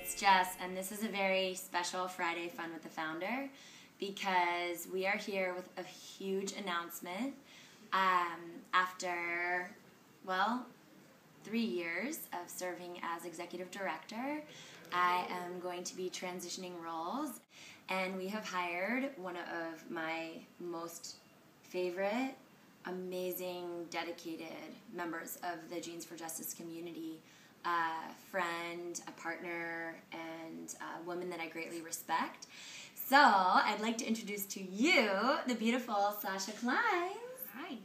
it's Jess, and this is a very special Friday Fun with the Founder because we are here with a huge announcement. After, 3 years of serving as executive director, I am going to be transitioning roles, and we have hired one of my most favorite, amazing, dedicated members of the Jeans for Justice community, a friend, a partner, and a woman that I greatly respect. So I'd like to introduce to you the beautiful Sasha Klein. Hi.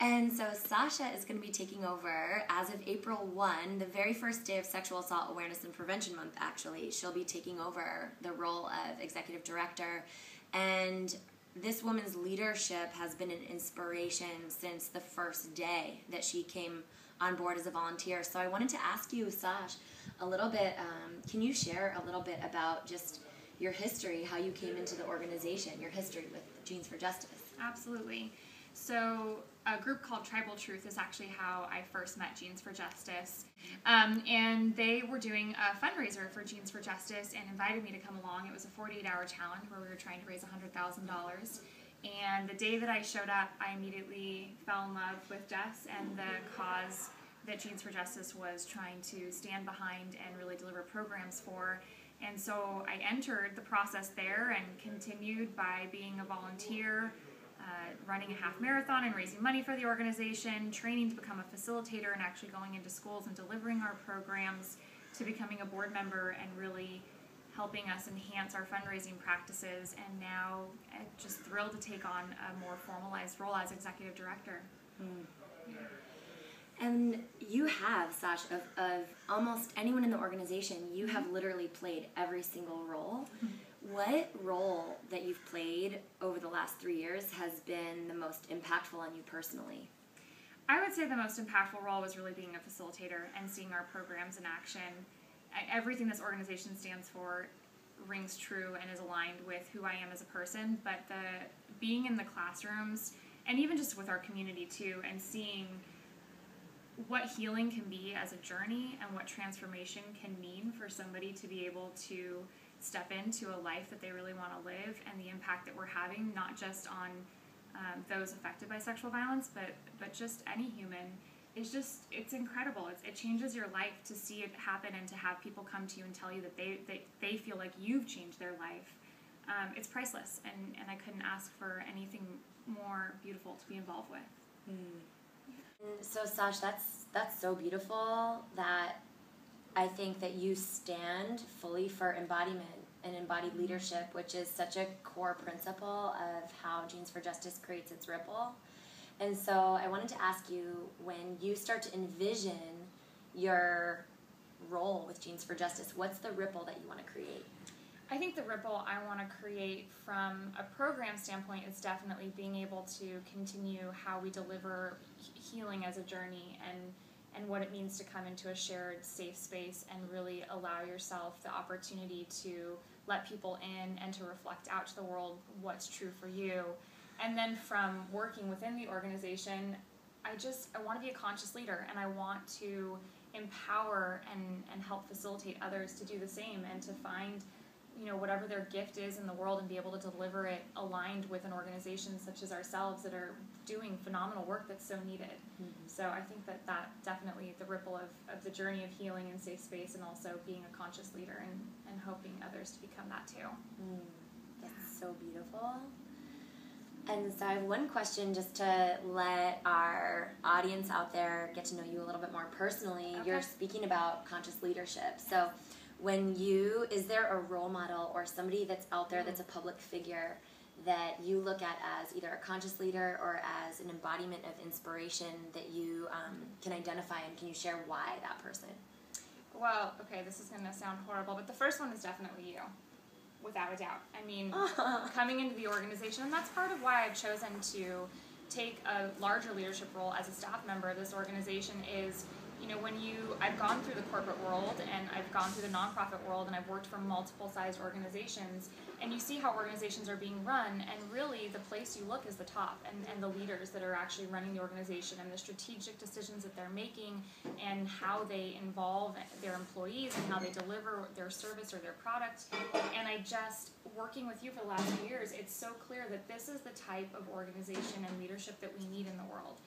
And so Sasha is going to be taking over as of April 1, the very first day of Sexual Assault Awareness and Prevention Month, actually. She'll be taking over the role of executive director. And this woman's leadership has been an inspiration since the first day that she came on board as a volunteer. So I wanted to ask you, Sash, a little bit, can you share a little bit about just your history, how you came into the organization, your history with Jeans for Justice? Absolutely. So a group called Tribal Truth is actually how I first met Jeans for Justice. And they were doing a fundraiser for Jeans for Justice and invited me to come along. It was a 48-hour challenge where we were trying to raise $100,000. And the day that I showed up, I immediately fell in love with Jess and the cause that Jeans for Justice was trying to stand behind and really deliver programs for. And so I entered the process there and continued by being a volunteer, running a half marathon and raising money for the organization, training to become a facilitator and actually going into schools and delivering our programs, to becoming a board member and really helping us enhance our fundraising practices, and now I'm just thrilled to take on a more formalized role as executive director. And you have, Sash, of almost anyone in the organization, you have literally played every single role. What role that you've played over the last 3 years has been the most impactful on you personally? I would say the most impactful role was really being a facilitator and seeing our programs in action. Everything this organization stands for rings true and is aligned with who I am as a person, but being in the classrooms and even just with our community too, and seeing what healing can be as a journey and what transformation can mean for somebody to be able to step into a life that they really want to live, and the impact that we're having, not just on those affected by sexual violence, but just any human, it's incredible. It changes your life to see it happen and to have people come to you and tell you that they feel like you've changed their life. It's priceless, and I couldn't ask for anything more beautiful to be involved with. So Sash, that's so beautiful that I think that you stand fully for embodiment and embodied leadership, which is such a core principle of how Jeans for Justice creates its ripple. And so I wanted to ask you, when you start to envision your role with Jeans for Justice, what's the ripple that you want to create? I think the ripple I want to create from a program standpoint is definitely being able to continue how we deliver healing as a journey, and what it means to come into a shared safe space and really allow yourself the opportunity to let people in and to reflect out to the world what's true for you. And then from working within the organization, I want to be a conscious leader, and I want to empower and help facilitate others to do the same, and to find whatever their gift is in the world and be able to deliver it aligned with an organization such as ourselves that are doing phenomenal work that's so needed. So I think that definitely the ripple of the journey of healing and safe space, and also being a conscious leader and helping others to become that too. That's so beautiful. And so I have one question just to let our audience out there get to know you a little bit more personally. Okay. You're speaking about conscious leadership. So is there a role model or somebody that's out there that's a public figure that you look at as either a conscious leader or as an embodiment of inspiration that you can identify, and can you share why that person? Well, okay, this is going to sound horrible, but the first one is definitely you, without a doubt. I mean, coming into the organization, and that's part of why I've chosen to take a larger leadership role as a staff member of this organization is, I've gone through the corporate world, and I've gone through the nonprofit world, and I've worked for multiple sized organizations, and you see how organizations are being run, and really the place you look is the top, and the leaders that are actually running the organization, and the strategic decisions that they're making, and how they involve their employees, and how they deliver their service or their product. And working with you for the last few years, it's so clear that this is the type of organization and leadership that we need in the world.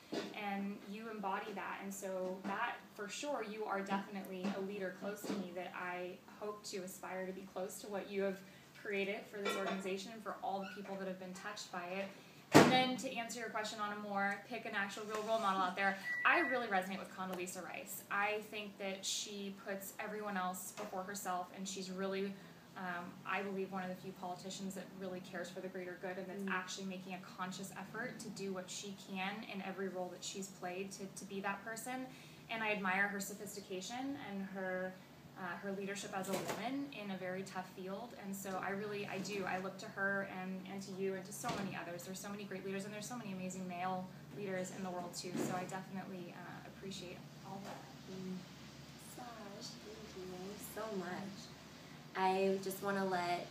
And you embody that. And so that, for sure, you are definitely a leader close to me that I hope to aspire to be close to what you have created for this organization and for all the people that have been touched by it. And then to answer your question on a more, pick an actual real role model out there, I really resonate with Condoleezza Rice. I think that she puts everyone else before herself, and she's really, I believe, one of the few politicians that really cares for the greater good, and that's actually making a conscious effort to do what she can in every role that she's played to be that person. And I admire her sophistication and her leadership as a woman in a very tough field. And so I look to her and to you and to so many others. There's so many great leaders, and there's so many amazing male leaders in the world too. So I definitely appreciate all that. Sasha, thank you so much. I just want to let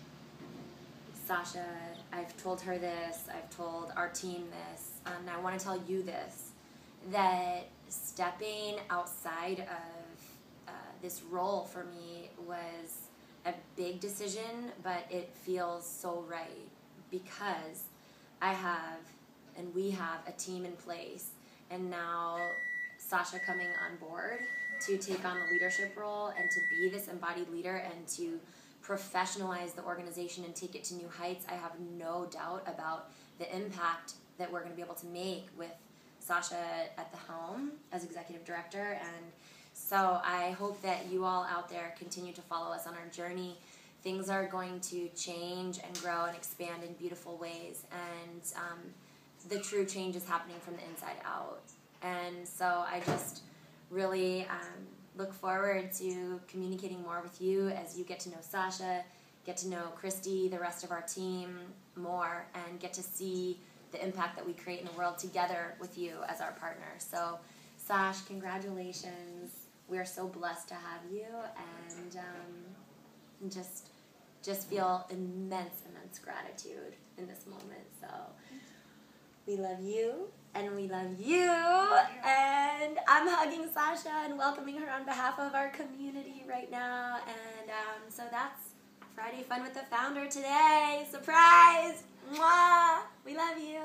Sasha, I've told her this, I've told our team this, and I want to tell you this, that stepping outside of this role for me was a big decision, but it feels so right because I have, and we have, a team in place, and now Sasha coming on board to take on the leadership role and to be this embodied leader and to professionalize the organization and take it to new heights. I have no doubt about the impact that we're going to be able to make with Sasha at the helm as executive director. And so I hope that you all out there continue to follow us on our journey. Things are going to change and grow and expand in beautiful ways, and the true change is happening from the inside out. And so I just really look forward to communicating more with you as you get to know Sasha, get to know Christy, the rest of our team more, and get to see the impact that we create in the world together with you as our partner. So, Sash, congratulations. We're so blessed to have you, and just feel immense gratitude in this moment. So, we love you, and we love you, and I'm hugging Sasha and welcoming her on behalf of our community right now, and so that's Friday Fun with the Founder today. Surprise! Mwah! We love you!